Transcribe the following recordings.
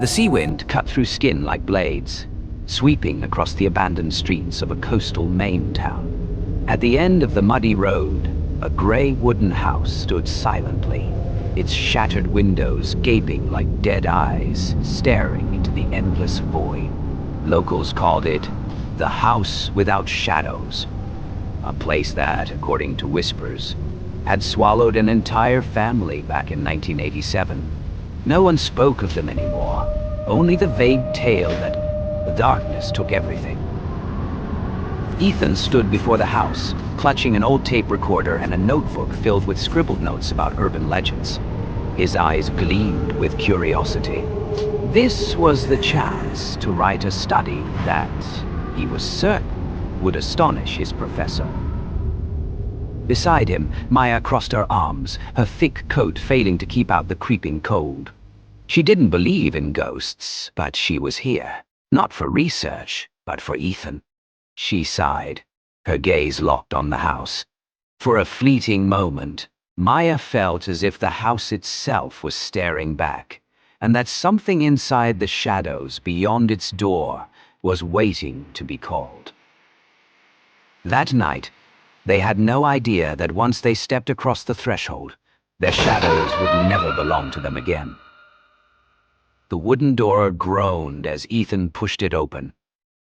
The sea wind cut through skin like blades, sweeping across the abandoned streets of a coastal Maine town. At the end of the muddy road, a gray wooden house stood silently, its shattered windows gaping like dead eyes, staring into the endless void. Locals called it the House Without Shadows, a place that, according to whispers, had swallowed an entire family back in 1987. No one spoke of them anymore, only the vague tale that the darkness took everything. Ethan stood before the house, clutching an old tape recorder and a notebook filled with scribbled notes about urban legends. His eyes gleamed with curiosity. This was the chance to write a study that, he was certain, would astonish his professor. Beside him, Maya crossed her arms, her thick coat failing to keep out the creeping cold. She didn't believe in ghosts, but she was here, not for research, but for Ethan. She sighed, her gaze locked on the house. For a fleeting moment, Maya felt as if the house itself was staring back, and that something inside the shadows beyond its door was waiting to be called. That night, they had no idea that once they stepped across the threshold, their shadows would never belong to them again. The wooden door groaned as Ethan pushed it open.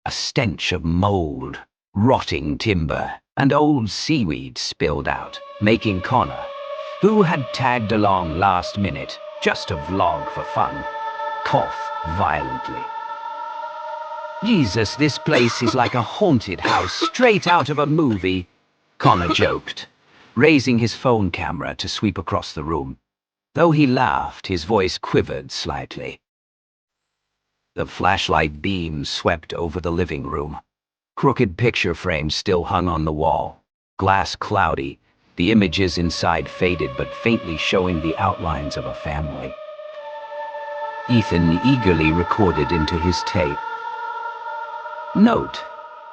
A stench of mold, rotting timber, and old seaweed spilled out, making Connor, who had tagged along last minute just to vlog for fun, cough violently. "Jesus, this place is like a haunted house straight out of a movie," Connor joked, raising his phone camera to sweep across the room. Though he laughed, his voice quivered slightly. The flashlight beam swept over the living room. Crooked picture frames still hung on the wall, glass cloudy, the images inside faded but faintly showing the outlines of a family. Ethan eagerly recorded into his tape. Note,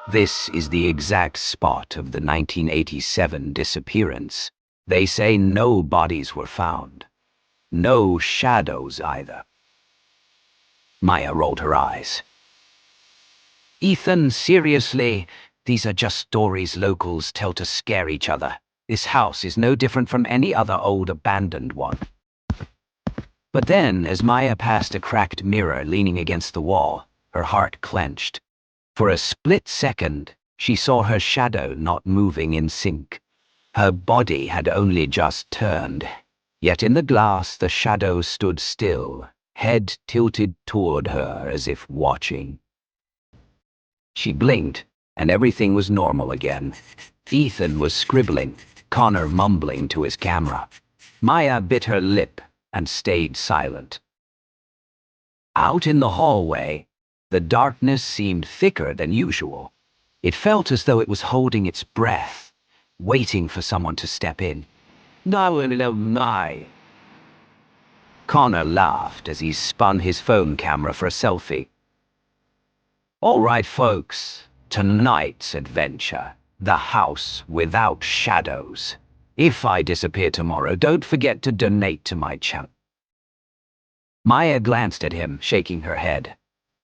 this is the exact spot of the 1987 disappearance. They say no bodies were found. No shadows either. Maya rolled her eyes. "Ethan, seriously, these are just stories locals tell to scare each other. This house is no different from any other old abandoned one." But then, as Maya passed a cracked mirror leaning against the wall, her heart clenched. For a split second, she saw her shadow not moving in sync. Her body had only just turned, yet in the glass the shadow stood still, head tilted toward her as if watching. She blinked, and everything was normal again. Ethan was scribbling, Connor mumbling to his camera. Maya bit her lip and stayed silent. Out in the hallway, the darkness seemed thicker than usual. It felt as though it was holding its breath, waiting for someone to step in. "No. Connor laughed as he spun his phone camera for a selfie. "All right, folks, tonight's adventure, the House Without Shadows. If I disappear tomorrow, don't forget to donate to my channel." Maya glanced at him, shaking her head.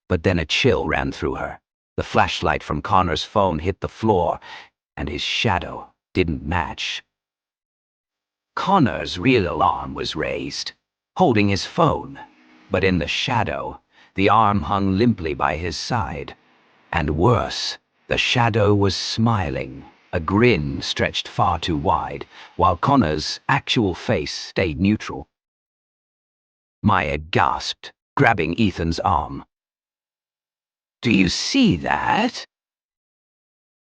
But then a chill ran through her. The flashlight from Connor's phone hit the floor, and his shadow didn't match. Connor's real arm was raised, holding his phone, but in the shadow, the arm hung limply by his side. And worse, the shadow was smiling, a grin stretched far too wide, while Connor's actual face stayed neutral. Maya gasped, grabbing Ethan's arm. "Do you see that?"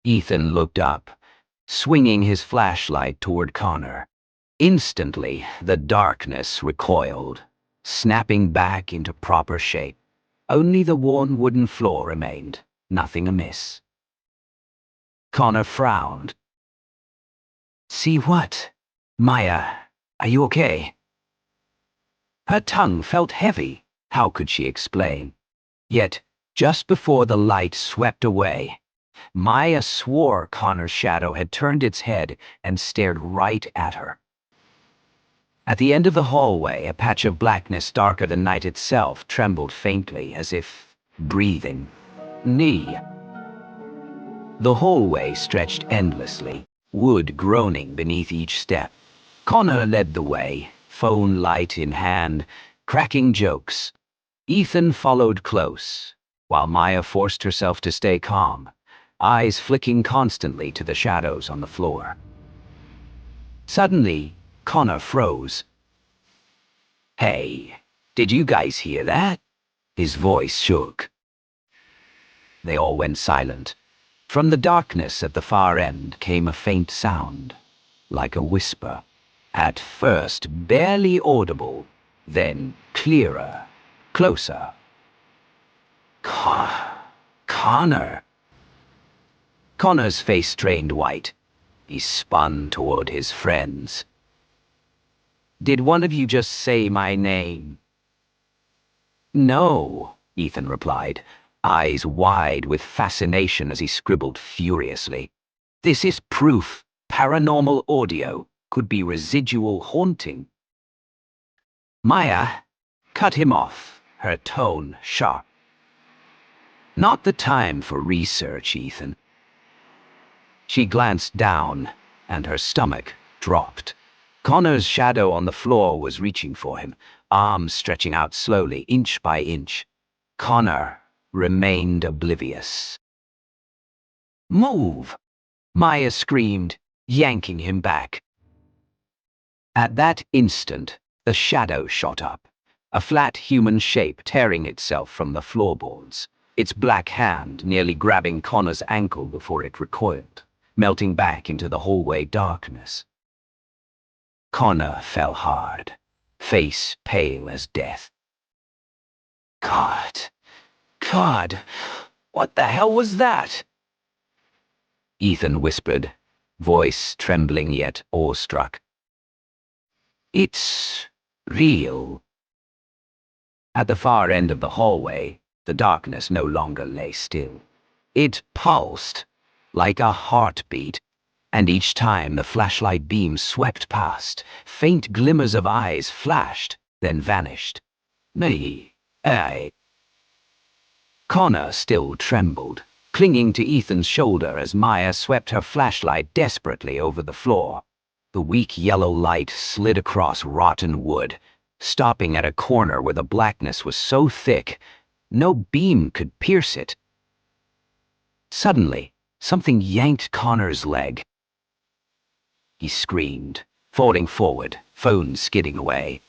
Ethan looked up, swinging his flashlight toward Connor. Instantly, the darkness recoiled, snapping back into proper shape. Only the worn wooden floor remained, nothing amiss. Connor frowned. "See what? Maya, are you okay?" Her tongue felt heavy. How could she explain? Yet, just before the light swept away, Maya swore Connor's shadow had turned its head and stared right at her. At the end of the hallway, a patch of blackness darker than night itself trembled faintly, as if breathing. Knee. The hallway stretched endlessly, wood groaning beneath each step. Connor led the way, phone light in hand, cracking jokes. Ethan followed close, while Maya forced herself to stay calm, eyes flicking constantly to the shadows on the floor. Suddenly, Connor froze. "Hey, did you guys hear that?" His voice shook. They all went silent. From the darkness at the far end came a faint sound, like a whisper. At first barely audible, then clearer, closer. Connor. Connor's face drained white. He spun toward his friends. "Did one of you just say my name?" "No," Ethan replied, eyes wide with fascination as he scribbled furiously. "This is proof paranormal audio could be residual haunting." Maya cut him off, her tone sharp. "Not the time for research, Ethan." She glanced down, and her stomach dropped. Connor's shadow on the floor was reaching for him, arms stretching out slowly, inch by inch. Connor remained oblivious. "Move!" Maya screamed, yanking him back. At that instant, the shadow shot up, a flat human shape tearing itself from the floorboards, its black hand nearly grabbing Connor's ankle before it recoiled, melting back into the hallway darkness. Connor fell hard, face pale as death. God, what the hell was that?" Ethan whispered, voice trembling yet awestruck. "It's real." At the far end of the hallway, the darkness no longer lay still. It pulsed, like a heartbeat, and each time the flashlight beam swept past, faint glimmers of eyes flashed, then vanished. "Me, I." Connor still trembled, clinging to Ethan's shoulder as Maya swept her flashlight desperately over the floor. The weak yellow light slid across rotten wood, stopping at a corner where the blackness was so thick, no beam could pierce it. Suddenly, something yanked Connor's leg. He screamed, falling forward, phone skidding away.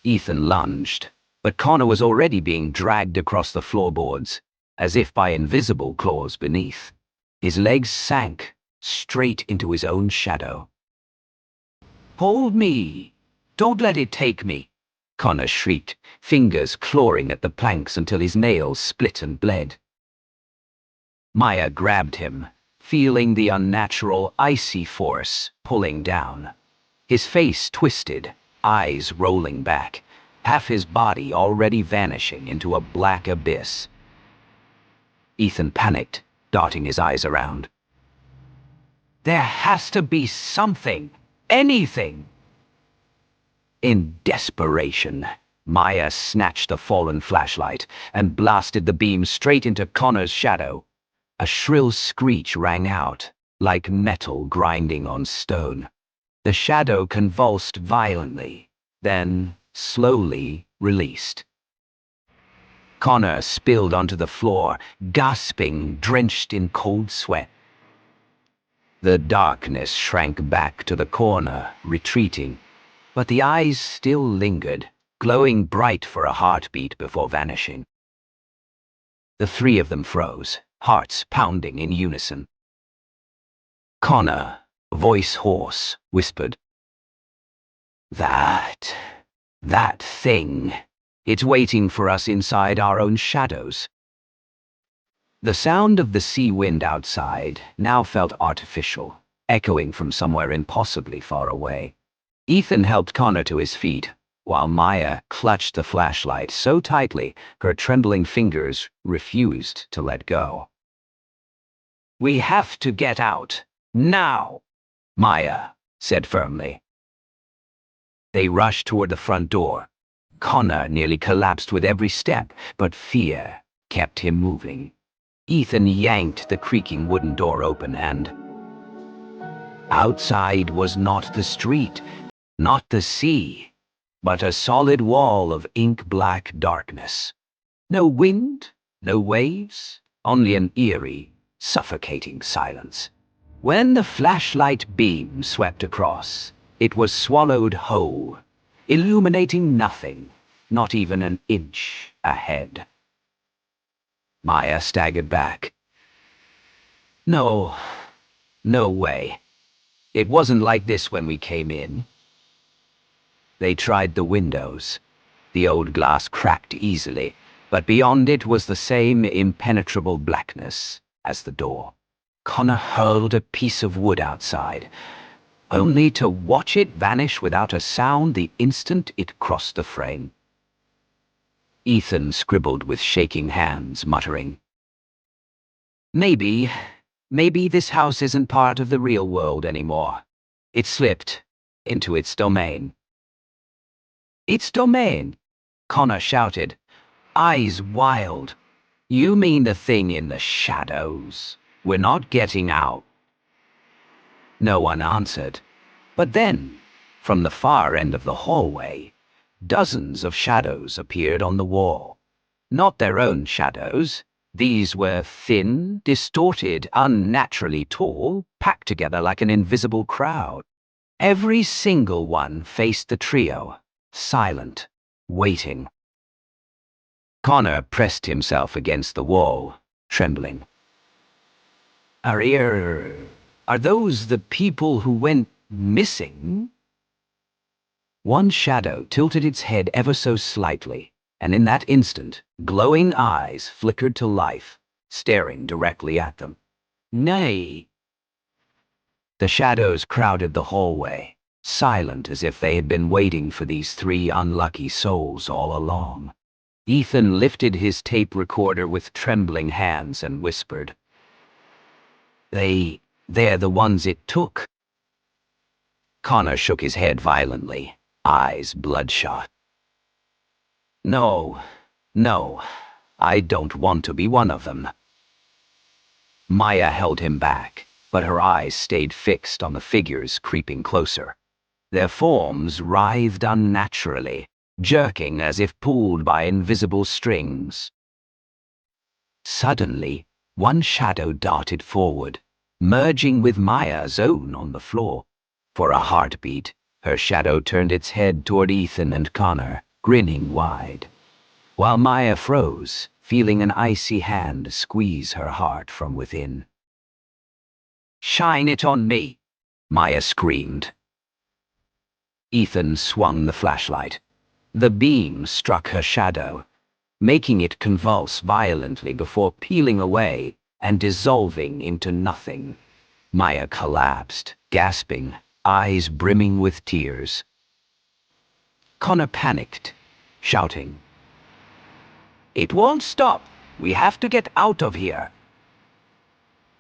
Ethan lunged, but Connor was already being dragged across the floorboards, as if by invisible claws beneath. His legs sank, straight into his own shadow. "Hold me! Don't let it take me!" Connor shrieked, fingers clawing at the planks until his nails split and bled. Maya grabbed him, feeling the unnatural, icy force pulling down. His face twisted, eyes rolling back, half his body already vanishing into a black abyss. Ethan panicked, darting his eyes around. "There has to be something, anything!" In desperation, Maya snatched the fallen flashlight and blasted the beam straight into Connor's shadow. A shrill screech rang out, like metal grinding on stone. The shadow convulsed violently, then slowly released. Connor spilled onto the floor, gasping, drenched in cold sweat. The darkness shrank back to the corner, retreating, but the eyes still lingered, glowing bright for a heartbeat before vanishing. The three of them froze, hearts pounding in unison. Connor, voice hoarse, whispered, That thing. It's waiting for us inside our own shadows." The sound of the sea wind outside now felt artificial, echoing from somewhere impossibly far away. Ethan helped Connor to his feet, while Maya clutched the flashlight so tightly her trembling fingers refused to let go. "We have to get out, now," Maya said firmly. They rushed toward the front door. Connor nearly collapsed with every step, but fear kept him moving. Ethan yanked the creaking wooden door open, and outside was not the street, not the sea, but a solid wall of ink-black darkness. No wind, no waves, only an eerie, suffocating silence. When the flashlight beam swept across, it was swallowed whole, illuminating nothing, not even an inch ahead. Maya staggered back. No, no way. It wasn't like this when we came in. They tried the windows. The old glass cracked easily, but beyond it was the same impenetrable blackness as the door. Connor hurled a piece of wood outside, only to watch it vanish without a sound the instant it crossed the frame. Ethan scribbled with shaking hands, muttering, Maybe this house isn't part of the real world anymore. It slipped into its domain. Its domain? Connor shouted, eyes wild. You mean the thing in the shadows? We're not getting out. No one answered. But then, from the far end of the hallway, dozens of shadows appeared on the wall. Not their own shadows. These were thin, distorted, unnaturally tall, packed together like an invisible crowd. Every single one faced the trio, silent, waiting. Connor pressed himself against the wall, trembling. Are those the people who went missing? One shadow tilted its head ever so slightly, and in that instant, glowing eyes flickered to life, staring directly at them. Nay. The shadows crowded the hallway, silent as if they had been waiting for these three unlucky souls all along. Ethan lifted his tape recorder with trembling hands and whispered, They're the ones it took. Connor shook his head violently, eyes bloodshot. No, I don't want to be one of them. Maya held him back, but her eyes stayed fixed on the figures creeping closer. Their forms writhed unnaturally, jerking as if pulled by invisible strings. Suddenly, one shadow darted forward, merging with Maya's own on the floor. For a heartbeat, her shadow turned its head toward Ethan and Connor, grinning wide, while Maya froze, feeling an icy hand squeeze her heart from within. Shine it on me, Maya screamed. Ethan swung the flashlight. The beam struck her shadow, making it convulse violently before peeling away and dissolving into nothing. Maya collapsed, gasping, eyes brimming with tears. Connor panicked, shouting, It won't stop! We have to get out of here!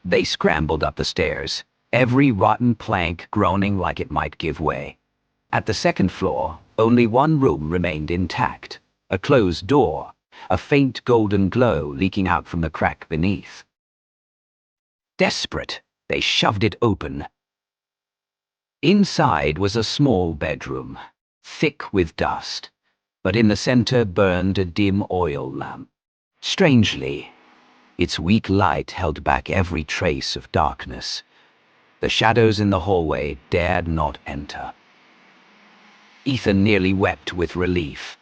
They scrambled up the stairs, every rotten plank groaning like it might give way. At the second floor, only one room remained intact, a closed door, a faint golden glow leaking out from the crack beneath. Desperate, they shoved it open. Inside was a small bedroom, thick with dust, but in the center burned a dim oil lamp. Strangely, its weak light held back every trace of darkness. The shadows in the hallway dared not enter. Ethan nearly wept with relief.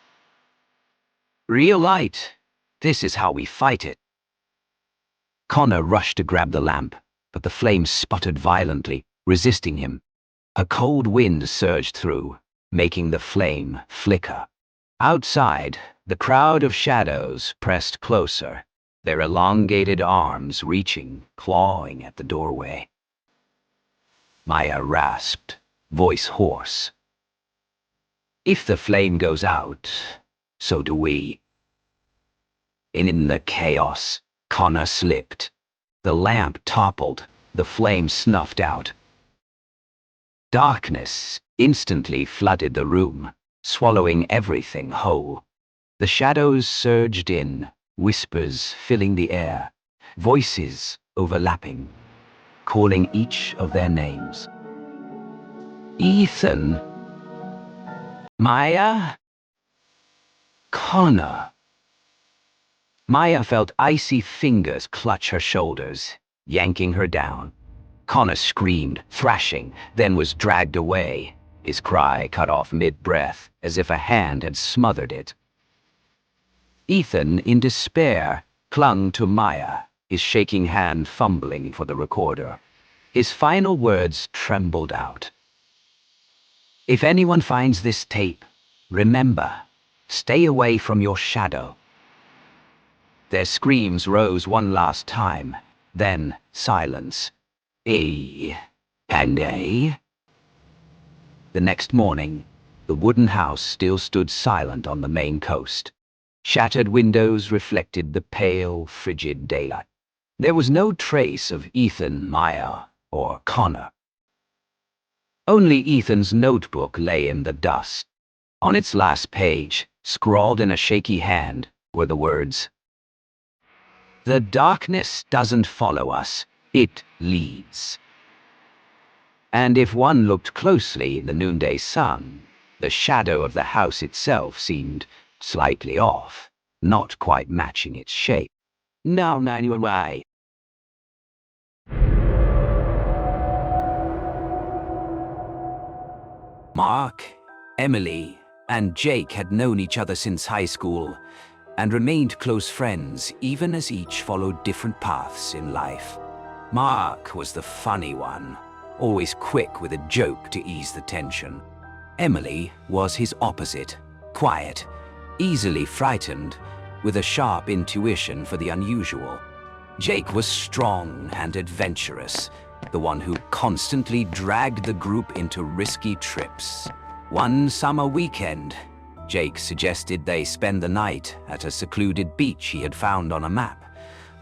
Real light. This is how we fight it. Connor rushed to grab the lamp, but the flame sputtered violently, resisting him. A cold wind surged through, making the flame flicker. Outside, the crowd of shadows pressed closer, their elongated arms reaching, clawing at the doorway. Maya rasped, voice hoarse. If the flame goes out, so do we. In the chaos, Connor slipped. The lamp toppled, the flame snuffed out. Darkness instantly flooded the room, swallowing everything whole. The shadows surged in, whispers filling the air, voices overlapping, calling each of their names. Ethan, Maya, Connor. Maya felt icy fingers clutch her shoulders, yanking her down. Connor screamed, thrashing, then was dragged away, his cry cut off mid-breath, as if a hand had smothered it. Ethan, in despair, clung to Maya, his shaking hand fumbling for the recorder. His final words trembled out. "If anyone finds this tape, remember, stay away from your shadow." Their screams rose one last time, then silence. E and A. The next morning, the wooden house still stood silent on the main coast. Shattered windows reflected the pale, frigid daylight. There was no trace of Ethan, Maya, or Connor. Only Ethan's notebook lay in the dust. On its last page, scrawled in a shaky hand, were the words, "The darkness doesn't follow us, it leads." And if one looked closely in the noonday sun, the shadow of the house itself seemed slightly off, not quite matching its shape. No, why? Mark, Emily, and Jake had known each other since high school and remained close friends even as each followed different paths in life. Mark was the funny one, always quick with a joke to ease the tension. Emily was his opposite, quiet, easily frightened, with a sharp intuition for the unusual. Jake was strong and adventurous, the one who constantly dragged the group into risky trips. One summer weekend, Jake suggested they spend the night at a secluded beach he had found on a map,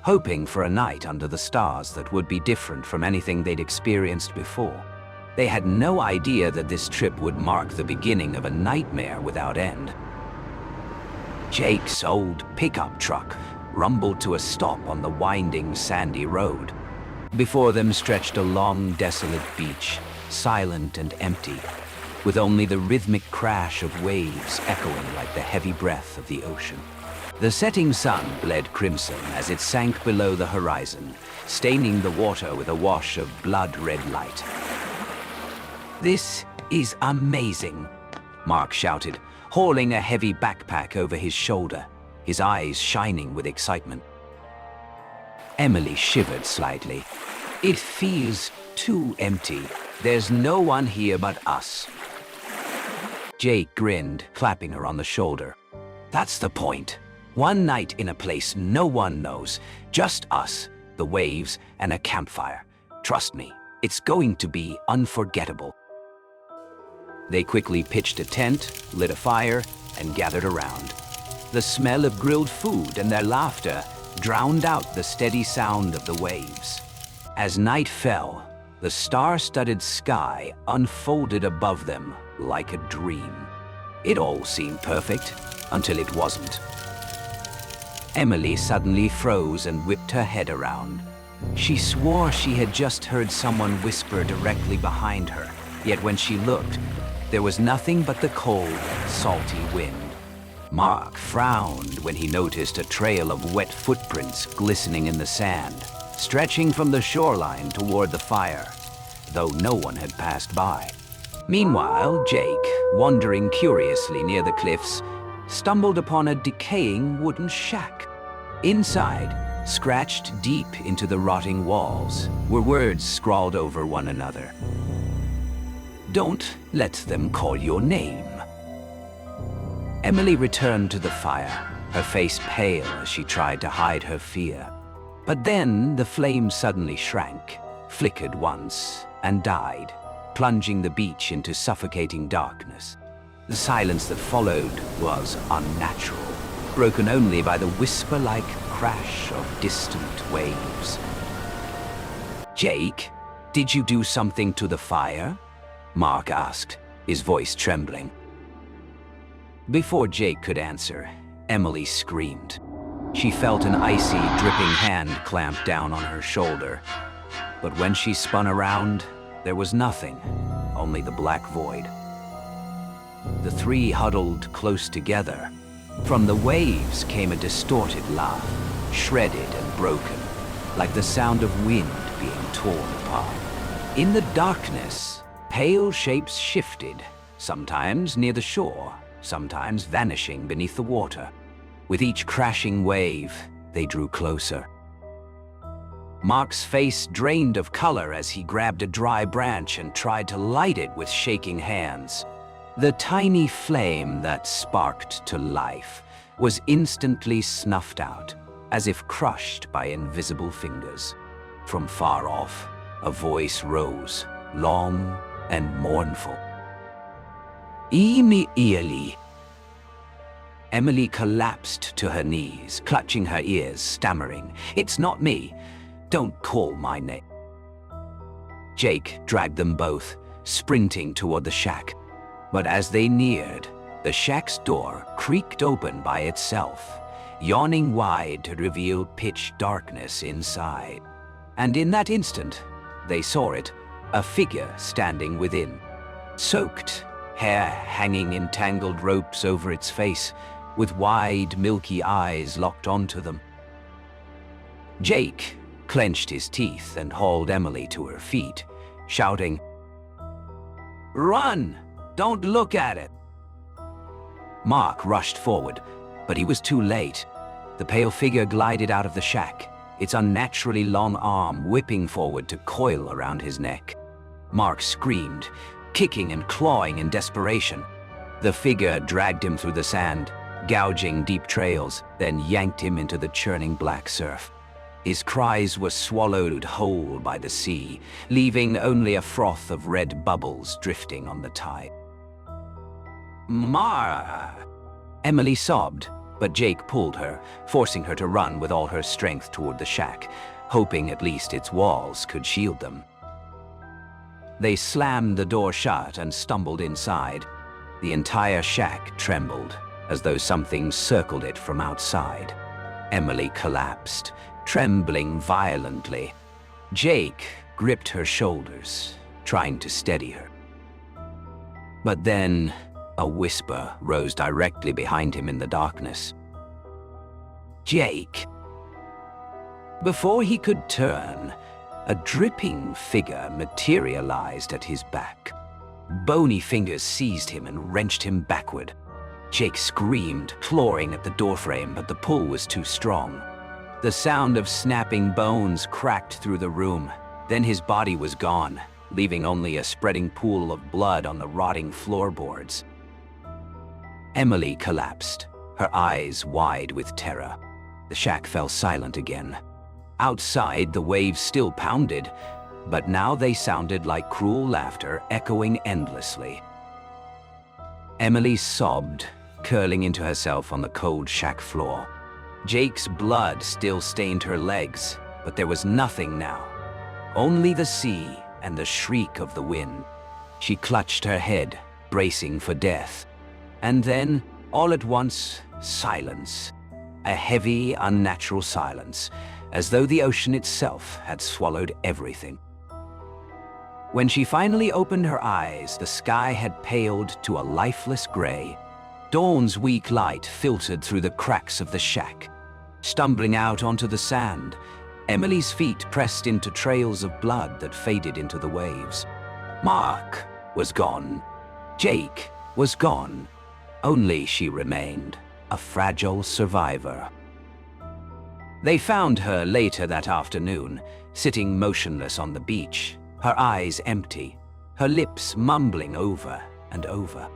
hoping for a night under the stars that would be different from anything they'd experienced before. They had no idea that this trip would mark the beginning of a nightmare without end. Jake's old pickup truck rumbled to a stop on the winding, sandy road. Before them stretched a long, desolate beach, silent and empty, with only the rhythmic crash of waves echoing like the heavy breath of the ocean. The setting sun bled crimson as it sank below the horizon, staining the water with a wash of blood-red light. "This is amazing," Mark shouted, hauling a heavy backpack over his shoulder, his eyes shining with excitement. Emily shivered slightly. "It feels too empty. There's no one here but us." Jake grinned, clapping her on the shoulder. "That's the point. One night in a place no one knows, just us, the waves, and a campfire. Trust me, it's going to be unforgettable." They quickly pitched a tent, lit a fire, and gathered around. The smell of grilled food and their laughter drowned out the steady sound of the waves. As night fell, the star-studded sky unfolded above them like a dream. It all seemed perfect until it wasn't. Emily suddenly froze and whipped her head around. She swore she had just heard someone whisper directly behind her, yet when she looked, there was nothing but the cold, salty wind. Mark frowned when he noticed a trail of wet footprints glistening in the sand, stretching from the shoreline toward the fire, though no one had passed by. Meanwhile, Jake, wandering curiously near the cliffs, stumbled upon a decaying wooden shack. Inside, scratched deep into the rotting walls, were words scrawled over one another. "Don't let them call your name." Emily returned to the fire, her face pale as she tried to hide her fear. But then the flame suddenly shrank, flickered once, and died, plunging the beach into suffocating darkness. The silence that followed was unnatural, broken only by the whisper-like crash of distant waves. "Jake, did you do something to the fire?" Mark asked, his voice trembling. Before Jake could answer, Emily screamed. She felt an icy, dripping hand clamp down on her shoulder. But when she spun around, there was nothing, only the black void. The three huddled close together. From the waves came a distorted laugh, shredded and broken, like the sound of wind being torn apart. In the darkness, pale shapes shifted, sometimes near the shore, sometimes vanishing beneath the water. With each crashing wave, they drew closer. Mark's face drained of color as he grabbed a dry branch and tried to light it with shaking hands. The tiny flame that sparked to life was instantly snuffed out, as if crushed by invisible fingers. From far off, a voice rose, long and mournful. Eerie. Emily collapsed to her knees, clutching her ears, stammering, "It's not me. Don't call my name." Jake dragged them both, sprinting toward the shack. But as they neared, the shack's door creaked open by itself, yawning wide to reveal pitch darkness inside. And in that instant, they saw it, a figure standing within. Soaked, hair hanging in tangled ropes over its face, with wide, milky eyes locked onto them. Jake clenched his teeth and hauled Emily to her feet, shouting, "Run! Don't look at it!" Mark rushed forward, but he was too late. The pale figure glided out of the shack, its unnaturally long arm whipping forward to coil around his neck. Mark screamed, kicking and clawing in desperation. The figure dragged him through the sand, gouging deep trails, then yanked him into the churning black surf. His cries were swallowed whole by the sea, leaving only a froth of red bubbles drifting on the tide. "Mar!" Emily sobbed, but Jake pulled her, forcing her to run with all her strength toward the shack, hoping at least its walls could shield them. They slammed the door shut and stumbled inside. The entire shack trembled, as though something circled it from outside. Emily collapsed, trembling violently. Jake gripped her shoulders, trying to steady her. But then, a whisper rose directly behind him in the darkness. "Jake!" Before he could turn, a dripping figure materialized at his back. Bony fingers seized him and wrenched him backward. Jake screamed, clawing at the doorframe, but the pull was too strong. The sound of snapping bones cracked through the room. Then his body was gone, leaving only a spreading pool of blood on the rotting floorboards. Emily collapsed, her eyes wide with terror. The shack fell silent again. Outside, the waves still pounded, but now they sounded like cruel laughter echoing endlessly. Emily sobbed, curling into herself on the cold shack floor. Jake's blood still stained her legs, but there was nothing now. Only the sea and the shriek of the wind. She clutched her head, bracing for death. And then, all at once, silence. A heavy, unnatural silence, as though the ocean itself had swallowed everything. When she finally opened her eyes, the sky had paled to a lifeless gray. Dawn's weak light filtered through the cracks of the shack. Stumbling out onto the sand, Emily's feet pressed into trails of blood that faded into the waves. Mark was gone. Jake was gone. Only she remained, a fragile survivor. They found her later that afternoon, sitting motionless on the beach, her eyes empty, her lips mumbling over and over.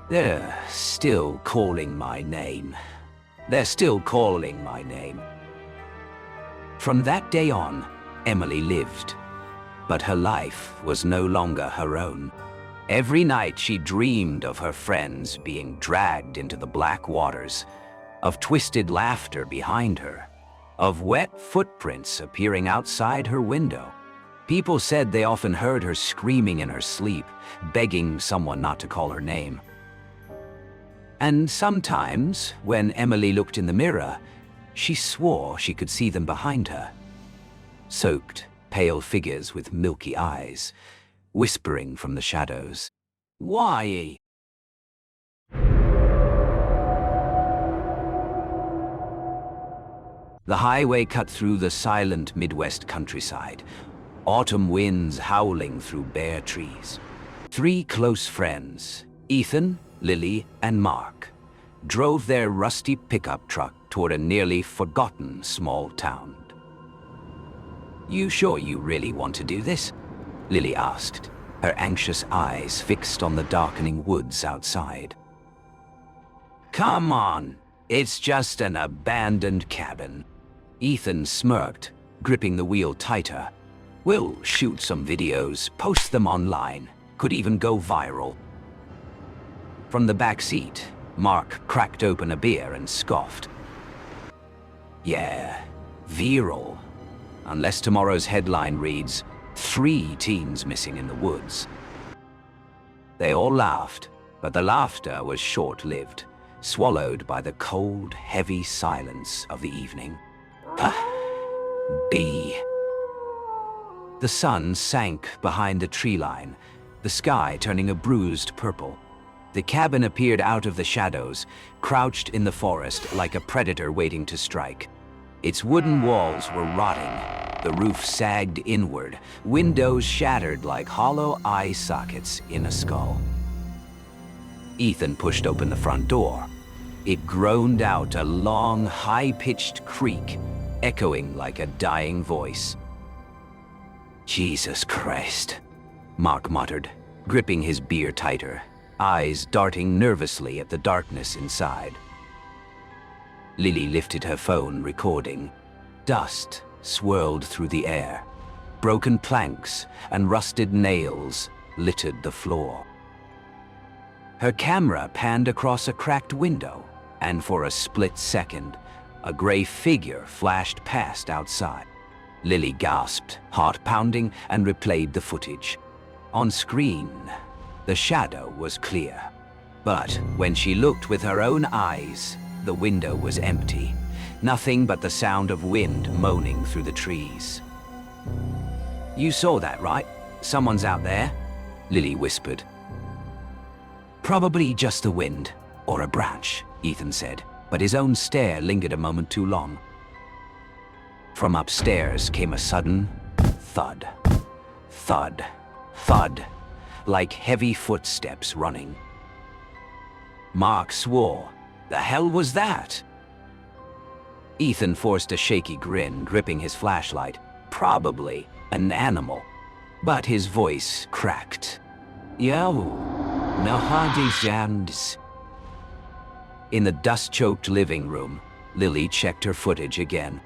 "They're still calling my name. They're still calling my name." From that day on, Emily lived, but her life was no longer her own. Every night she dreamed of her friends being dragged into the black waters, of twisted laughter behind her, of wet footprints appearing outside her window. People said they often heard her screaming in her sleep, begging someone not to call her name. And sometimes, when Emily looked in the mirror, she swore she could see them behind her. Soaked, pale figures with milky eyes, whispering from the shadows. Why? The highway cut through the silent Midwest countryside, autumn winds howling through bare trees. 3 close friends, Ethan, Lily, and Mark, drove their rusty pickup truck toward a nearly forgotten small town. "You sure you really want to do this?" Lily asked, her anxious eyes fixed on the darkening woods outside. "Come on, it's just an abandoned cabin." Ethan smirked, gripping the wheel tighter. "We'll shoot some videos, post them online, could even go viral." From the back seat, Mark cracked open a beer and scoffed. "Yeah, viral. Unless tomorrow's headline reads, 3 teens missing in the woods." They all laughed, but the laughter was short-lived, swallowed by the cold, heavy silence of the evening. B. The sun sank behind the tree line, the sky turning a bruised purple. The cabin appeared out of the shadows, crouched in the forest like a predator waiting to strike. Its wooden walls were rotting, the roof sagged inward, windows shattered like hollow eye sockets in a skull. Ethan pushed open the front door. It groaned out a long, high-pitched creak, echoing like a dying voice. "Jesus Christ," Mark muttered, gripping his beer tighter, eyes darting nervously at the darkness inside. Lily lifted her phone, recording. Dust swirled through the air. Broken planks and rusted nails littered the floor. Her camera panned across a cracked window, and for a split second, a gray figure flashed past outside. Lily gasped, heart pounding, and replayed the footage. On screen, the shadow was clear. But when she looked with her own eyes, the window was empty. Nothing but the sound of wind moaning through the trees. "You saw that, right? Someone's out there," Lily whispered. "Probably just the wind, or a branch," Ethan said, but his own stare lingered a moment too long. From upstairs came a sudden thud, thud, thud, like heavy footsteps running. Mark swore. The hell was that? Ethan forced a shaky grin, gripping his flashlight. Probably an animal. But his voice cracked. "Yo, no hands." In the dust-choked living room, Lily checked her footage again.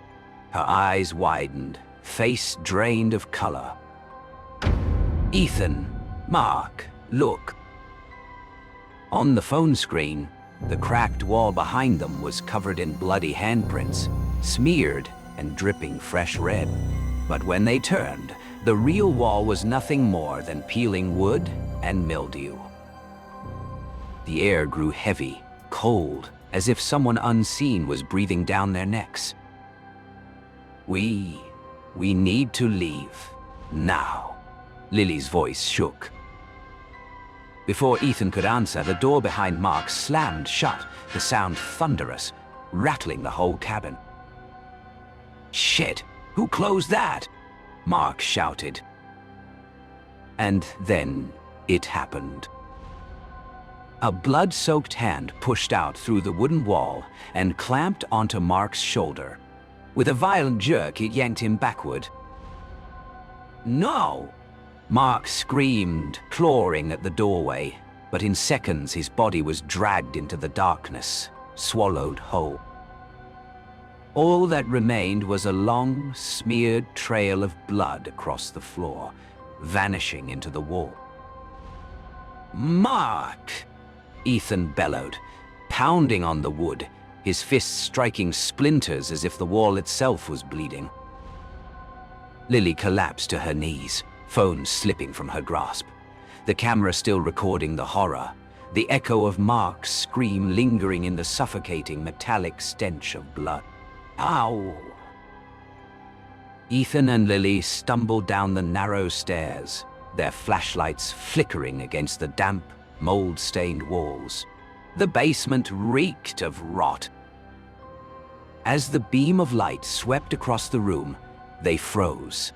Her eyes widened, face drained of color. "Ethan, Mark, look." On the phone screen, the cracked wall behind them was covered in bloody handprints, smeared and dripping fresh red. But when they turned, the real wall was nothing more than peeling wood and mildew. The air grew heavy, cold, as if someone unseen was breathing down their necks. We need to leave, now." Lily's voice shook. Before Ethan could answer, the door behind Mark slammed shut, the sound thunderous, rattling the whole cabin. "Shit, who closed that?" Mark shouted. And then it happened. A blood-soaked hand pushed out through the wooden wall and clamped onto Mark's shoulder. With a violent jerk, it yanked him backward. "No!" Mark screamed, clawing at the doorway, but in seconds his body was dragged into the darkness, swallowed whole. All that remained was a long, smeared trail of blood across the floor, vanishing into the wall. "Mark!" Ethan bellowed, pounding on the wood, his fists striking splinters as if the wall itself was bleeding. Lily collapsed to her knees, phone slipping from her grasp. The camera still recording the horror, the echo of Mark's scream lingering in the suffocating metallic stench of blood. Ow! Ethan and Lily stumbled down the narrow stairs, their flashlights flickering against the damp, mold-stained walls. The basement reeked of rot. As the beam of light swept across the room, they froze.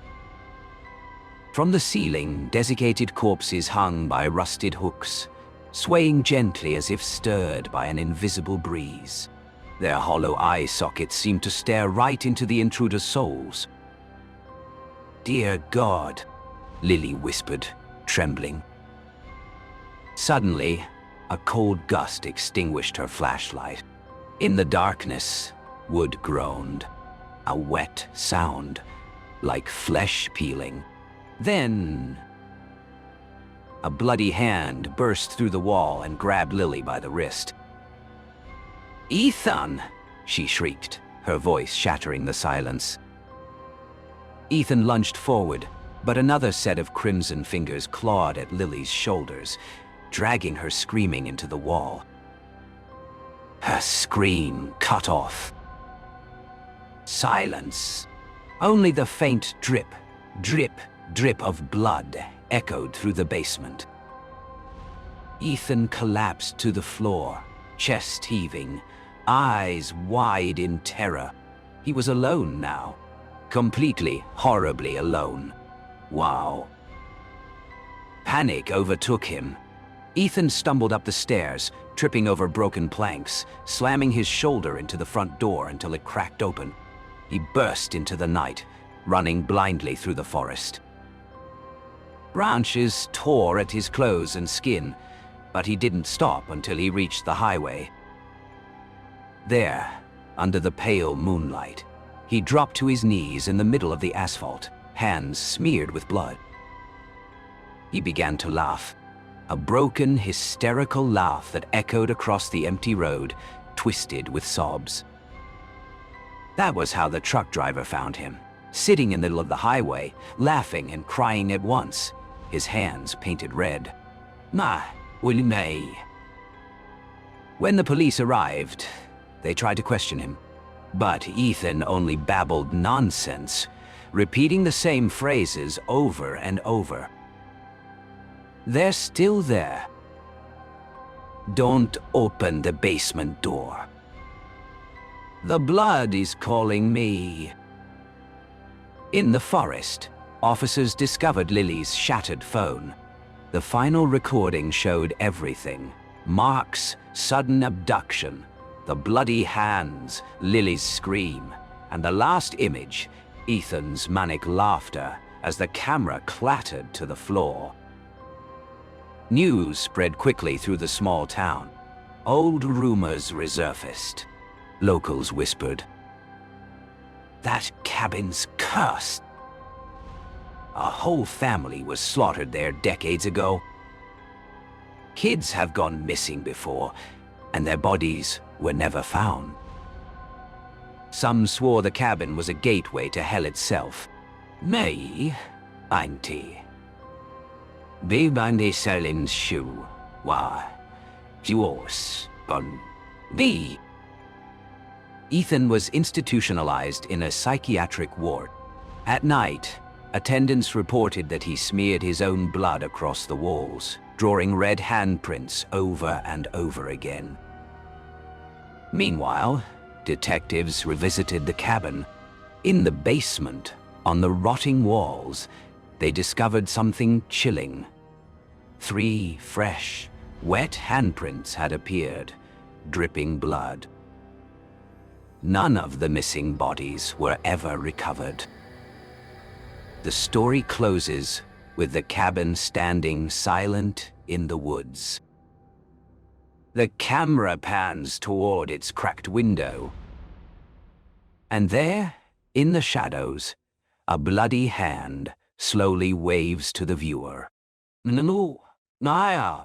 From the ceiling, desiccated corpses hung by rusted hooks, swaying gently as if stirred by an invisible breeze. Their hollow eye sockets seemed to stare right into the intruder's souls. "Dear God," Lily whispered, trembling. Suddenly, a cold gust extinguished her flashlight. In the darkness, wood groaned, a wet sound, like flesh peeling. Then, a bloody hand burst through the wall and grabbed Lily by the wrist. "Ethan!" she shrieked, her voice shattering the silence. Ethan lunged forward, but another set of crimson fingers clawed at Lily's shoulders, dragging her screaming into the wall. Her scream cut off. Silence. Only the faint drip, drip, drip of blood echoed through the basement. Ethan collapsed to the floor, chest heaving, eyes wide in terror. He was alone now. Completely, horribly alone. Wow. Panic overtook him. Ethan stumbled up the stairs, tripping over broken planks, slamming his shoulder into the front door until it cracked open. He burst into the night, running blindly through the forest. Branches tore at his clothes and skin, but he didn't stop until he reached the highway. There, under the pale moonlight, he dropped to his knees in the middle of the asphalt, hands smeared with blood. He began to laugh, a broken, hysterical laugh that echoed across the empty road, twisted with sobs. That was how the truck driver found him, sitting in the middle of the highway, laughing and crying at once, his hands painted red. "Ma, will you may?" When the police arrived, they tried to question him. But Ethan only babbled nonsense, repeating the same phrases over and over. "They're still there. Don't open the basement door. The blood is calling me." In the forest, officers discovered Lily's shattered phone. The final recording showed everything. Mark's sudden abduction, the bloody hands, Lily's scream, and the last image, Ethan's manic laughter as the camera clattered to the floor. News spread quickly through the small town. Old rumors resurfaced. Locals whispered, "That cabin's cursed. A whole family was slaughtered there decades ago. Kids have gone missing before, and their bodies were never found." Some swore the cabin was a gateway to hell itself. "Mig, auntie. Vi bandi Selins shoe, wa, yours, bon, vi." Ethan was institutionalized in a psychiatric ward. At night, attendants reported that he smeared his own blood across the walls, drawing red handprints over and over again. Meanwhile, detectives revisited the cabin. In the basement, on the rotting walls, they discovered something chilling. 3 fresh, wet handprints had appeared, dripping blood. None of the missing bodies were ever recovered. The story closes with the cabin standing silent in the woods. The camera pans toward its cracked window. And there, in the shadows, a bloody hand slowly waves to the viewer. "No, Naya."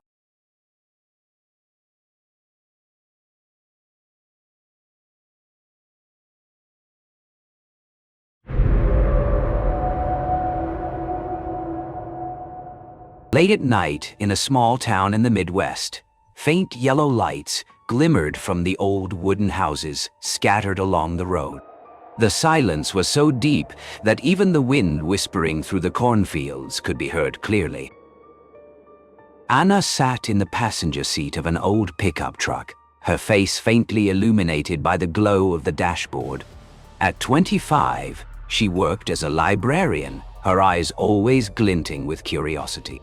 Late at night, in a small town in the Midwest, faint yellow lights glimmered from the old wooden houses scattered along the road. The silence was so deep that even the wind whispering through the cornfields could be heard clearly. Anna sat in the passenger seat of an old pickup truck, her face faintly illuminated by the glow of the dashboard. At 25, she worked as a librarian, her eyes always glinting with curiosity.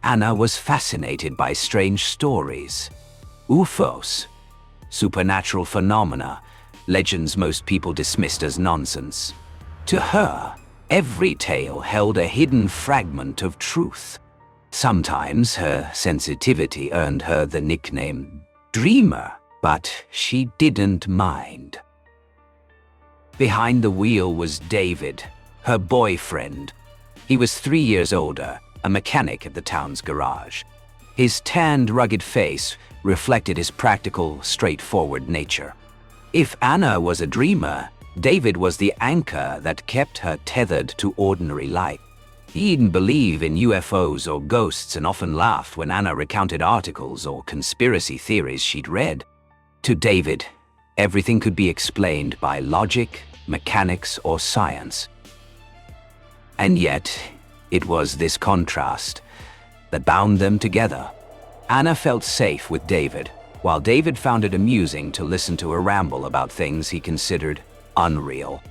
Anna was fascinated by strange stories. UFOs, supernatural phenomena, legends most people dismissed as nonsense. To her, every tale held a hidden fragment of truth. Sometimes her sensitivity earned her the nickname Dreamer, but she didn't mind. Behind the wheel was David, her boyfriend. He was 3 years older, a mechanic at the town's garage. His tanned, rugged face reflected his practical, straightforward nature. If Anna was a dreamer, David was the anchor that kept her tethered to ordinary life. He didn't believe in UFOs or ghosts and often laughed when Anna recounted articles or conspiracy theories she'd read. To David, everything could be explained by logic, mechanics, or science. And yet, it was this contrast that bound them together. Anna felt safe with David, while David found it amusing to listen to her ramble about things he considered unreal.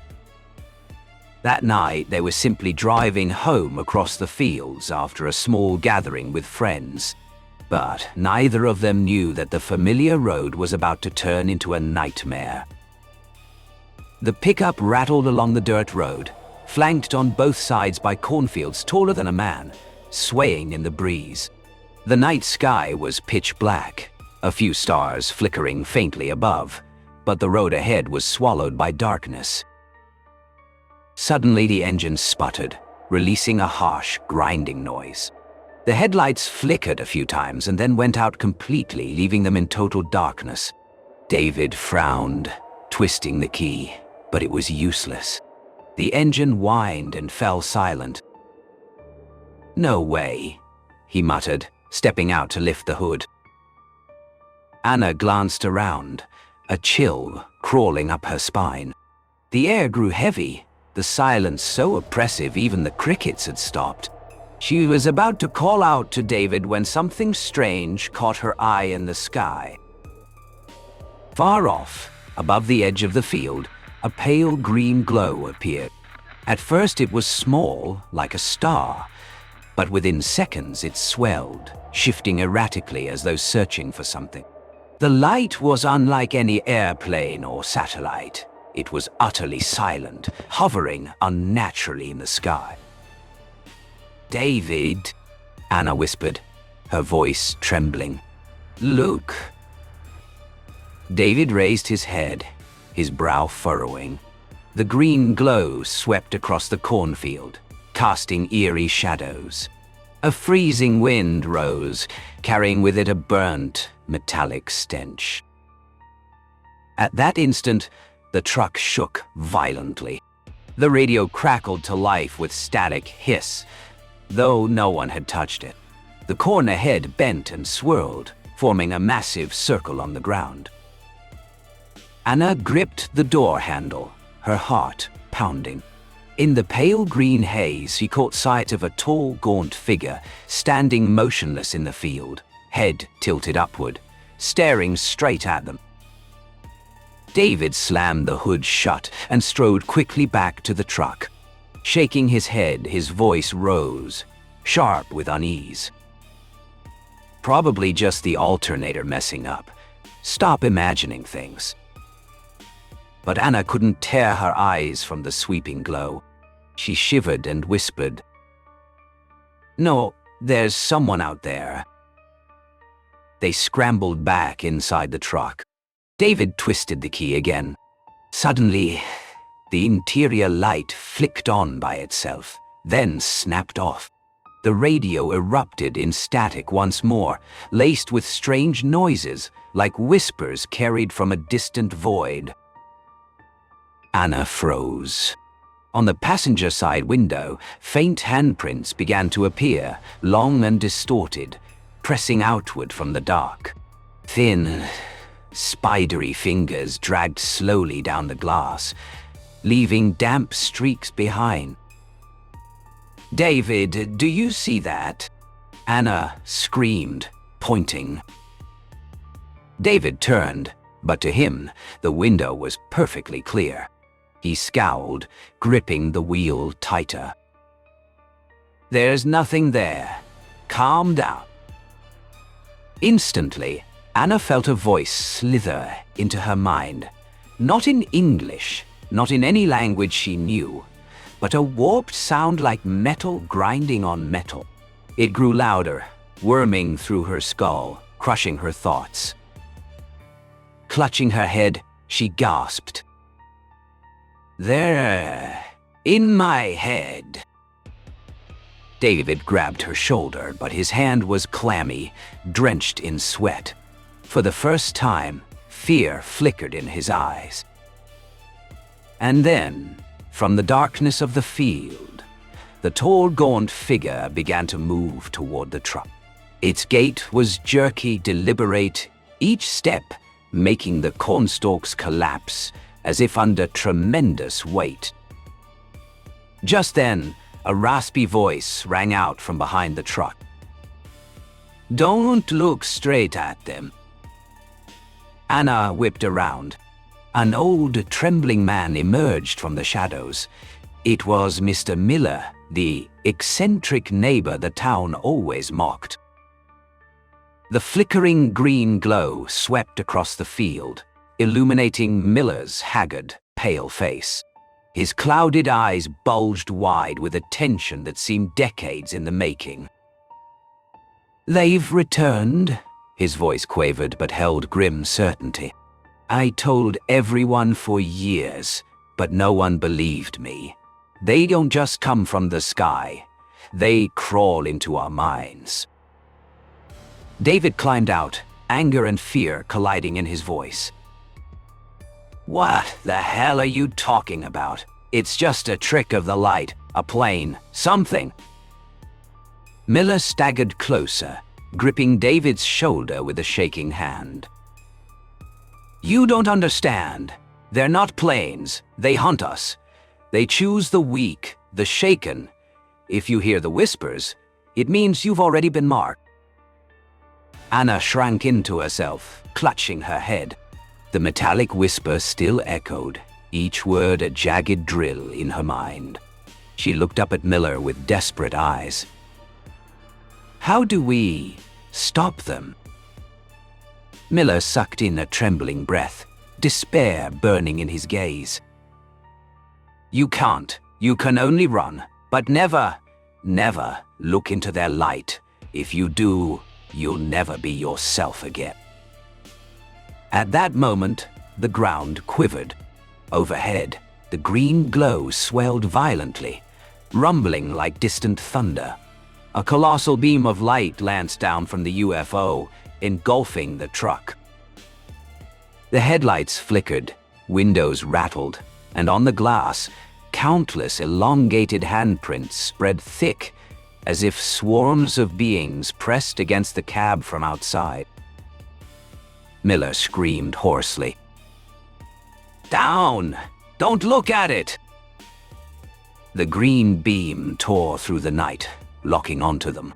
That night, they were simply driving home across the fields after a small gathering with friends. But neither of them knew that the familiar road was about to turn into a nightmare. The pickup rattled along the dirt road, flanked on both sides by cornfields taller than a man, swaying in the breeze. The night sky was pitch black, a few stars flickering faintly above, but the road ahead was swallowed by darkness. Suddenly the engine sputtered, releasing a harsh, grinding noise. The headlights flickered a few times and then went out completely, leaving them in total darkness. David frowned, twisting the key, but it was useless. The engine whined and fell silent. "No way," he muttered, stepping out to lift the hood. Anna glanced around, a chill crawling up her spine. The air grew heavy, the silence so oppressive even the crickets had stopped. She was about to call out to David when something strange caught her eye in the sky. Far off, above the edge of the field, a pale green glow appeared. At first it was small, like a star, but within seconds it swelled, shifting erratically as though searching for something. The light was unlike any airplane or satellite. It was utterly silent, hovering unnaturally in the sky. "David," Anna whispered, her voice trembling. "Look." David raised his head, his brow furrowing. The green glow swept across the cornfield, casting eerie shadows. A freezing wind rose, carrying with it a burnt, metallic stench. At that instant, the truck shook violently. The radio crackled to life with static hiss, though no one had touched it. The corn ahead bent and swirled, forming a massive circle on the ground. Anna gripped the door handle, her heart pounding. In the pale green haze, she caught sight of a tall, gaunt figure standing motionless in the field, head tilted upward, staring straight at them. David slammed the hood shut and strode quickly back to the truck. Shaking his head, his voice rose, sharp with unease. "Probably just the alternator messing up. Stop imagining things." But Anna couldn't tear her eyes from the sweeping glow. She shivered and whispered, "No, there's someone out there." They scrambled back inside the truck. David twisted the key again. Suddenly, the interior light flicked on by itself, then snapped off. The radio erupted in static once more, laced with strange noises, like whispers carried from a distant void. Anna froze. On the passenger side window, faint handprints began to appear, long and distorted, pressing outward from the dark. Thin, spidery fingers dragged slowly down the glass, leaving damp streaks behind. "David, do you see that?" Anna screamed, pointing. David turned, but to him, the window was perfectly clear. He scowled, gripping the wheel tighter. "There's nothing there. Calm down." Instantly, Anna felt a voice slither into her mind. Not in English, not in any language she knew, but a warped sound like metal grinding on metal. It grew louder, worming through her skull, crushing her thoughts. Clutching her head, she gasped. "They're in my head." David grabbed her shoulder, but his hand was clammy, drenched in sweat. For the first time, fear flickered in his eyes. And then, from the darkness of the field, the tall, gaunt figure began to move toward the truck. Its gait was jerky, deliberate, each step making the cornstalks collapse as if under tremendous weight. Just then, a raspy voice rang out from behind the truck. "Don't look straight at them." Anna whipped around. An old, trembling man emerged from the shadows. It was Mr. Miller, the eccentric neighbor the town always mocked. The flickering green glow swept across the field, illuminating Miller's haggard, pale face. His clouded eyes bulged wide with a tension that seemed decades in the making. "They've returned," his voice quavered but held grim certainty. "I told everyone for years, but no one believed me. They don't just come from the sky. They crawl into our minds." David climbed out, anger and fear colliding in his voice. "What the hell are you talking about? It's just a trick of the light, a plane, something." Miller staggered closer, gripping David's shoulder with a shaking hand. "You don't understand. They're not planes. They hunt us. They choose the weak, the shaken. If you hear the whispers, it means you've already been marked." Anna shrank into herself, clutching her head. The metallic whisper still echoed, each word a jagged drill in her mind. She looked up at Miller with desperate eyes. "How do we stop them?" Miller sucked in a trembling breath, despair burning in his gaze. "You can't. You can only run, but never, never look into their light. If you do, you'll never be yourself again." At that moment, the ground quivered. Overhead, the green glow swelled violently, rumbling like distant thunder. A colossal beam of light lanced down from the UFO, engulfing the truck. The headlights flickered, windows rattled, and on the glass, countless elongated handprints spread thick, as if swarms of beings pressed against the cab from outside. Miller screamed hoarsely. "Down! Don't look at it!" The green beam tore through the night, locking onto them.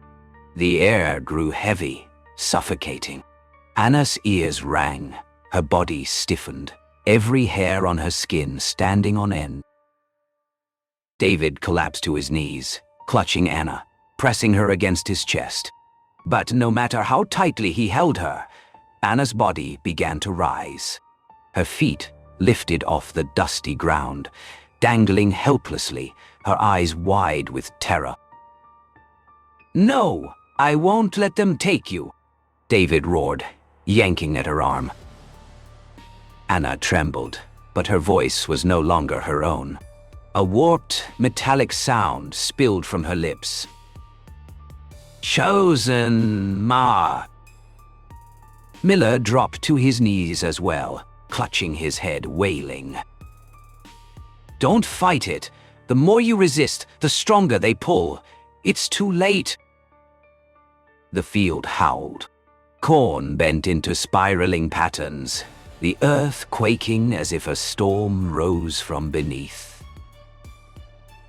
The air grew heavy, suffocating. Anna's ears rang, her body stiffened, every hair on her skin standing on end. David collapsed to his knees, clutching Anna, pressing her against his chest. But no matter how tightly he held her, Anna's body began to rise. Her feet lifted off the dusty ground, dangling helplessly, her eyes wide with terror. "No, I won't let them take you," David roared, yanking at her arm. Anna trembled, but her voice was no longer her own. A warped, metallic sound spilled from her lips. "Chosen mark." Miller dropped to his knees as well, clutching his head, wailing. "Don't fight it. The more you resist, the stronger they pull. It's too late. The field howled. Corn bent into spiraling patterns, the earth quaking as if a storm rose from beneath.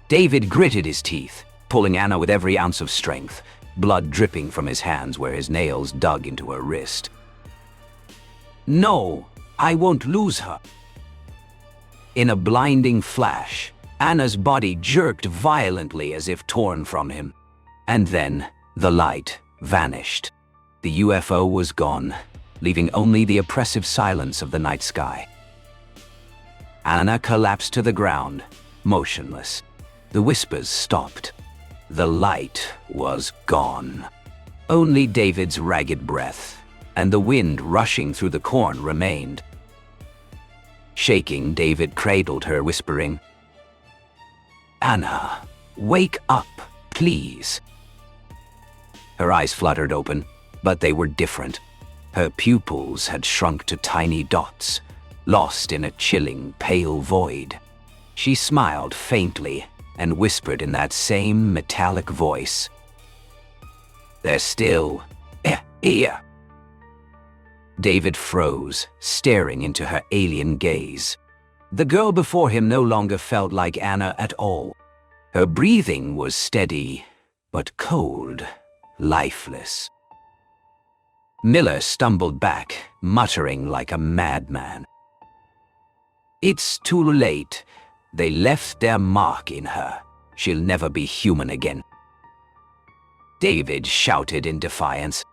David gritted his teeth, pulling Anna with every ounce of strength, blood dripping from his hands where his nails dug into her wrist. No, I won't lose her. In a blinding flash, Anna's body jerked violently as if torn from him. And then the light vanished. The UFO was gone, leaving only the oppressive silence of the night sky. Anna collapsed to the ground, motionless. The whispers stopped. The light was gone. Only David's ragged breath and the wind rushing through the corn remained. Shaking, David cradled her, whispering, "Anna, wake up, please." Her eyes fluttered open, but they were different. Her pupils had shrunk to tiny dots, lost in a chilling, pale void. She smiled faintly and whispered in that same metallic voice, "They're still here." David froze, staring into her alien gaze. The girl before him no longer felt like Anna at all. Her breathing was steady, but cold, lifeless. Miller stumbled back, muttering like a madman. "It's too late. They left their mark in her. She'll never be human again." David shouted in defiance.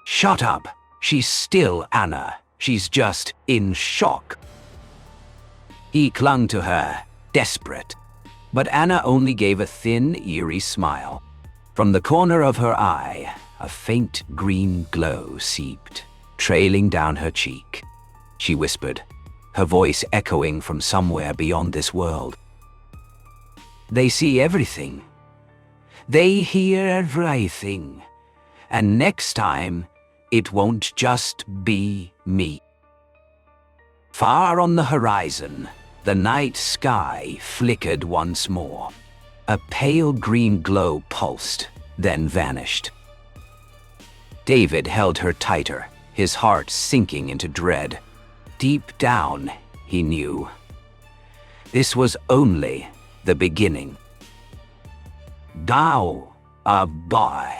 "Shut up. She's still Anna. She's just in shock." He clung to her, desperate. But Anna only gave a thin, eerie smile. From the corner of her eye, a faint green glow seeped, trailing down her cheek. She whispered, her voice echoing from somewhere beyond this world. "They see everything. They hear everything. And next time, it won't just be me." Far on the horizon, the night sky flickered once more. A pale green glow pulsed, then vanished. David held her tighter, his heart sinking into dread. Deep down, he knew. This was only the beginning. Now, a boy.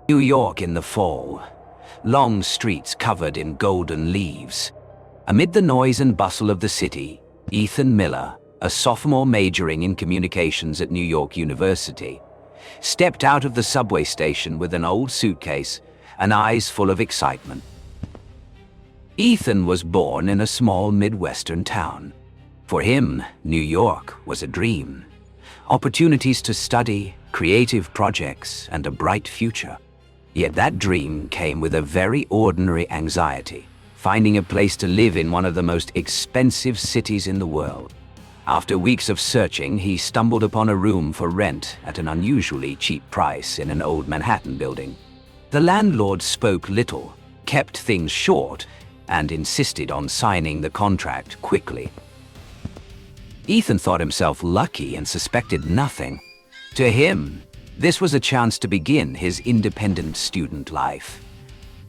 New York in the fall. Long streets covered in golden leaves. Amid the noise and bustle of the city, Ethan Miller, a sophomore majoring in communications at New York University, stepped out of the subway station with an old suitcase and eyes full of excitement. Ethan was born in a small Midwestern town. For him, New York was a dream. Opportunities to study, creative projects, and a bright future. Yet that dream came with a very ordinary anxiety, finding a place to live in one of the most expensive cities in the world. After weeks of searching, he stumbled upon a room for rent at an unusually cheap price in an old Manhattan building. The landlord spoke little, kept things short, and insisted on signing the contract quickly. Ethan thought himself lucky and suspected nothing. To him, this was a chance to begin his independent student life.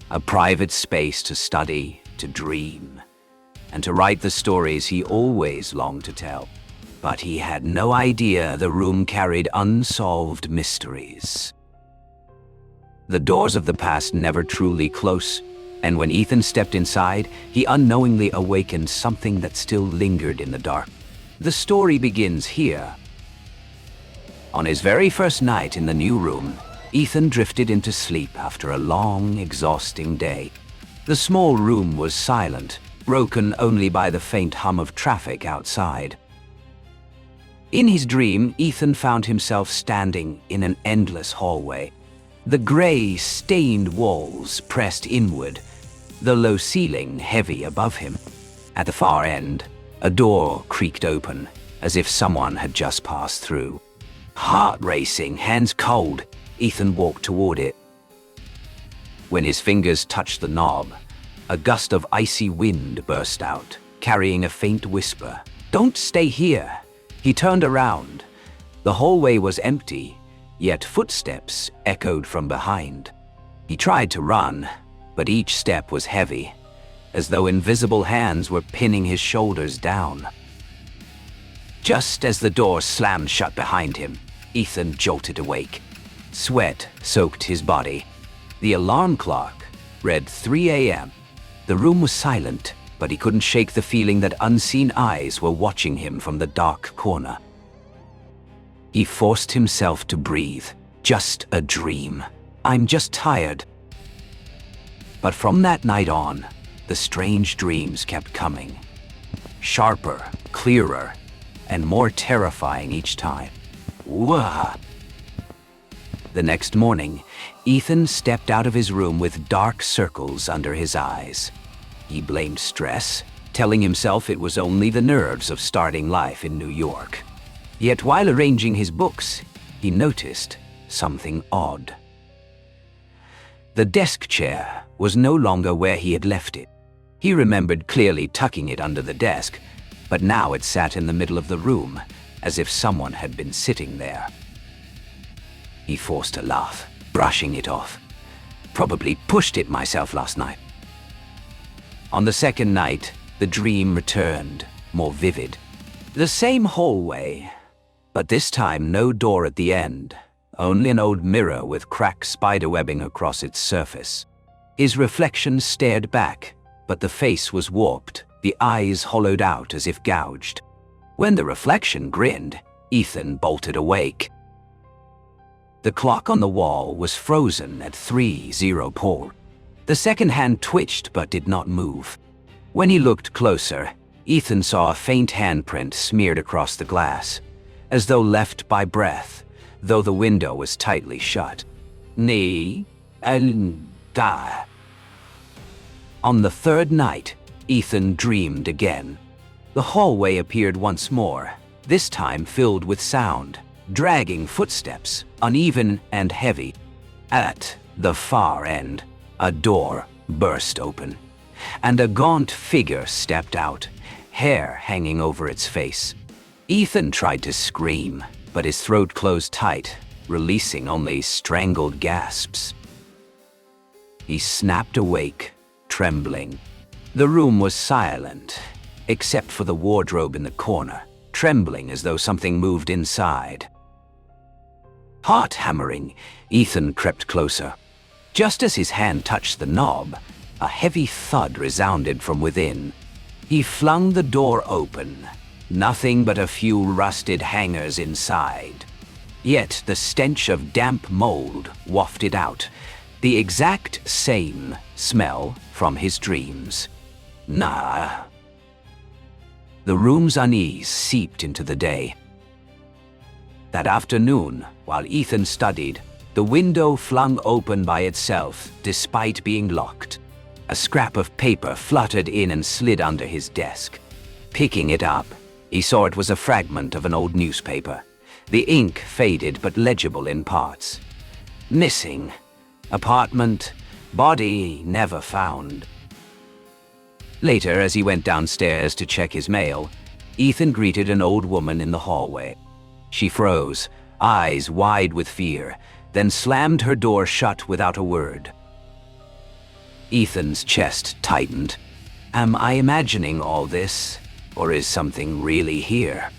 A private space to study, to dream, and to write the stories he always longed to tell. But he had no idea the room carried unsolved mysteries. The doors of the past never truly close, and when Ethan stepped inside, he unknowingly awakened something that still lingered in the dark. The story begins here. On his very first night in the new room, Ethan drifted into sleep after a long, exhausting day. The small room was silent, broken only by the faint hum of traffic outside. In his dream, Ethan found himself standing in an endless hallway. The gray, stained walls pressed inward, the low ceiling heavy above him. At the far end, a door creaked open, as if someone had just passed through. Heart racing, hands cold, Ethan walked toward it. When his fingers touched the knob, A gust of icy wind burst out, carrying a faint whisper. "Don't stay here!" He turned around. The hallway was empty, yet footsteps echoed from behind. He tried to run, but each step was heavy, as though invisible hands were pinning his shoulders down. Just as the door slammed shut behind him, Ethan jolted awake. Sweat soaked his body. The alarm clock read 3 a.m. The room was silent, but he couldn't shake the feeling that unseen eyes were watching him from the dark corner. He forced himself to breathe. Just a dream. "I'm just tired." But from that night on, the strange dreams kept coming. Sharper, clearer, and more terrifying each time. Wah! The next morning, Ethan stepped out of his room with dark circles under his eyes. He blamed stress, telling himself it was only the nerves of starting life in New York. Yet while arranging his books, he noticed something odd. The desk chair was no longer where he had left it. He remembered clearly tucking it under the desk, but now it sat in the middle of the room, as if someone had been sitting there. He forced a laugh, brushing it off. "Probably pushed it myself last night." On the second night, the dream returned, more vivid. The same hallway, but this time no door at the end, only an old mirror with cracked spiderwebbing across its surface. His reflection stared back, but the face was warped, the eyes hollowed out as if gouged. When the reflection grinned, Ethan bolted awake. The clock on the wall was frozen at 3:00 p.m. The second hand twitched but did not move. When he looked closer, Ethan saw a faint handprint smeared across the glass, as though left by breath, though the window was tightly shut. Ni and da. On the third night, Ethan dreamed again. The hallway appeared once more, this time filled with sound, dragging footsteps, uneven and heavy. At the far end, a door burst open, and a gaunt figure stepped out, hair hanging over its face. Ethan tried to scream, but his throat closed tight, releasing only strangled gasps. He snapped awake, trembling. The room was silent, except for the wardrobe in the corner, trembling as though something moved inside. Heart hammering, Ethan crept closer. Just as his hand touched the knob, a heavy thud resounded from within. He flung the door open, nothing but a few rusted hangers inside. Yet the stench of damp mold wafted out, the exact same smell from his dreams. Nah. The room's unease seeped into the day. That afternoon, while Ethan studied, the window flung open by itself, despite being locked. A scrap of paper fluttered in and slid under his desk. Picking it up, he saw it was a fragment of an old newspaper. The ink faded but legible in parts. Missing. Apartment. Body never found. Later, as he went downstairs to check his mail, Ethan greeted an old woman in the hallway. She froze, eyes wide with fear, then slammed her door shut without a word. Ethan's chest tightened. Am I imagining all this, or is something really here?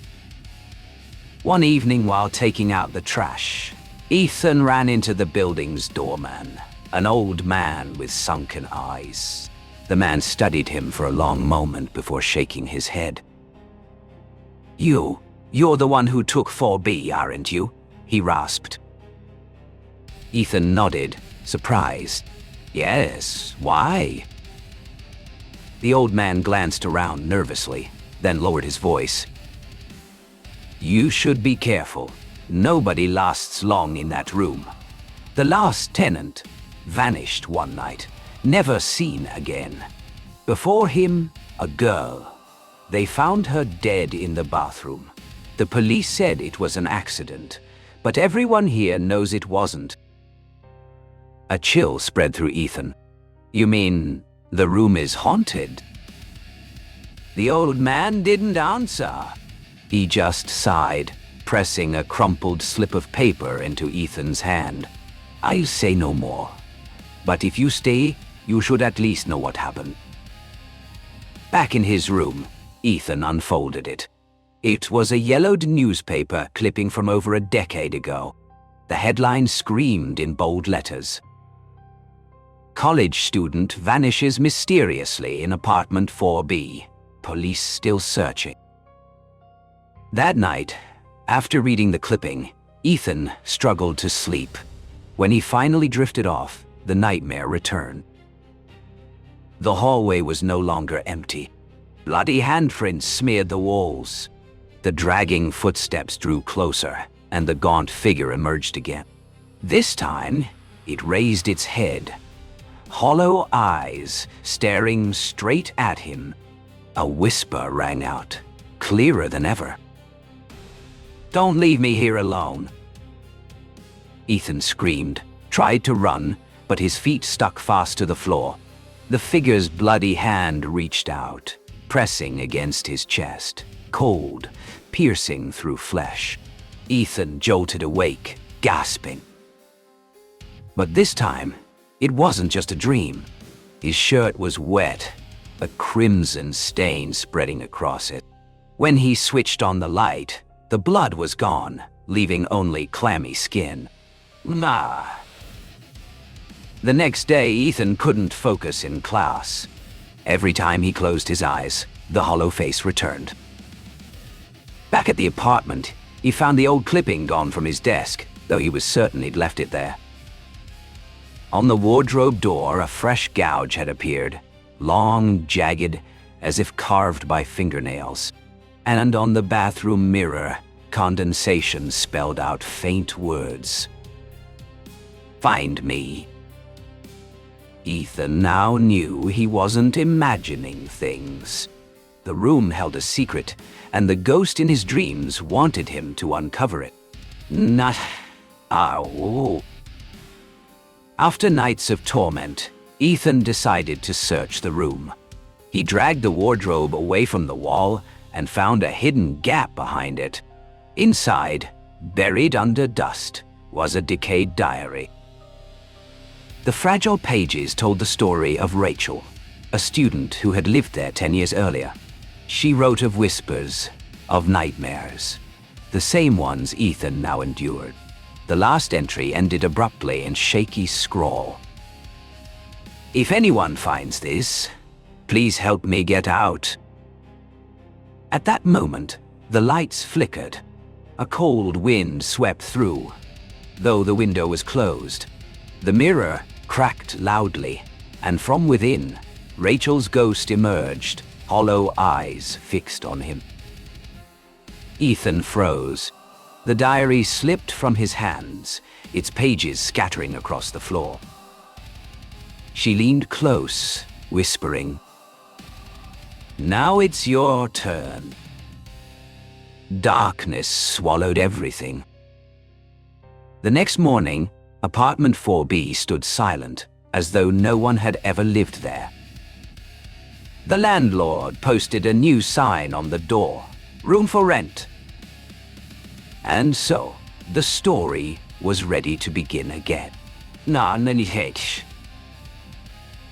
One evening while taking out the trash, Ethan ran into the building's doorman, an old man with sunken eyes. The man studied him for a long moment before shaking his head. You're the one who took 4B, aren't you? He rasped. Ethan nodded, surprised. Yes, why? The old man glanced around nervously, then lowered his voice. You should be careful. Nobody lasts long in that room. The last tenant vanished one night, never seen again. Before him, a girl. They found her dead in the bathroom. The police said it was an accident, but everyone here knows it wasn't. A chill spread through Ethan. You mean The room is haunted. The old man didn't answer. He just sighed, pressing a crumpled slip of paper into Ethan's hand. I'll say no more. But if you stay, you should at least know what happened. Back in his room, Ethan unfolded it. It was a yellowed newspaper clipping from over a decade ago. The headline screamed in bold letters: "College student vanishes mysteriously in apartment 4B. Police still searching." That night, after reading the clipping, Ethan struggled to sleep. When he finally drifted off, the nightmare returned. The hallway was no longer empty. Bloody handprints smeared the walls. The dragging footsteps drew closer, and the gaunt figure emerged again. This time, it raised its head. Hollow eyes staring straight at him. A whisper rang out, clearer than ever. "Don't leave me here alone." Ethan screamed, tried to run, but his feet stuck fast to the floor. The figure's bloody hand reached out, pressing against his chest, cold, piercing through flesh. Ethan jolted awake, gasping. But this time, it wasn't just a dream. His shirt was wet, a crimson stain spreading across it. When he switched on the light, the blood was gone, leaving only clammy skin. Ah. The next day, Ethan couldn't focus in class. Every time he closed his eyes, the hollow face returned. Back at the apartment, he found the old clipping gone from his desk, though he was certain he'd left it there. On the wardrobe door, a fresh gouge had appeared, long, jagged, as if carved by fingernails. And on the bathroom mirror, condensation spelled out faint words: "Find me." Ethan now knew he wasn't imagining things. The room held a secret, and the ghost in his dreams wanted him to uncover it. After nights of torment, Ethan decided to search the room. He dragged the wardrobe away from the wall and found a hidden gap behind it. Inside, buried under dust, was a decayed diary. The fragile pages told the story of Rachel, a student who had lived there 10 years earlier. She wrote of whispers, of nightmares, the same ones Ethan now endured. The last entry ended abruptly in shaky scrawl: "If anyone finds this, please help me get out." At that moment, the lights flickered. A cold wind swept through, though the window was closed. The mirror cracked loudly, and from within, Rachel's ghost emerged, hollow eyes fixed on him. Ethan froze. The diary slipped from his hands, its pages scattering across the floor. She leaned close, whispering, "Now it's your turn." Darkness swallowed everything. The next morning, apartment 4B stood silent, as though no one had ever lived there. The landlord posted a new sign on the door: "Room for rent." And so, the story was ready to begin again.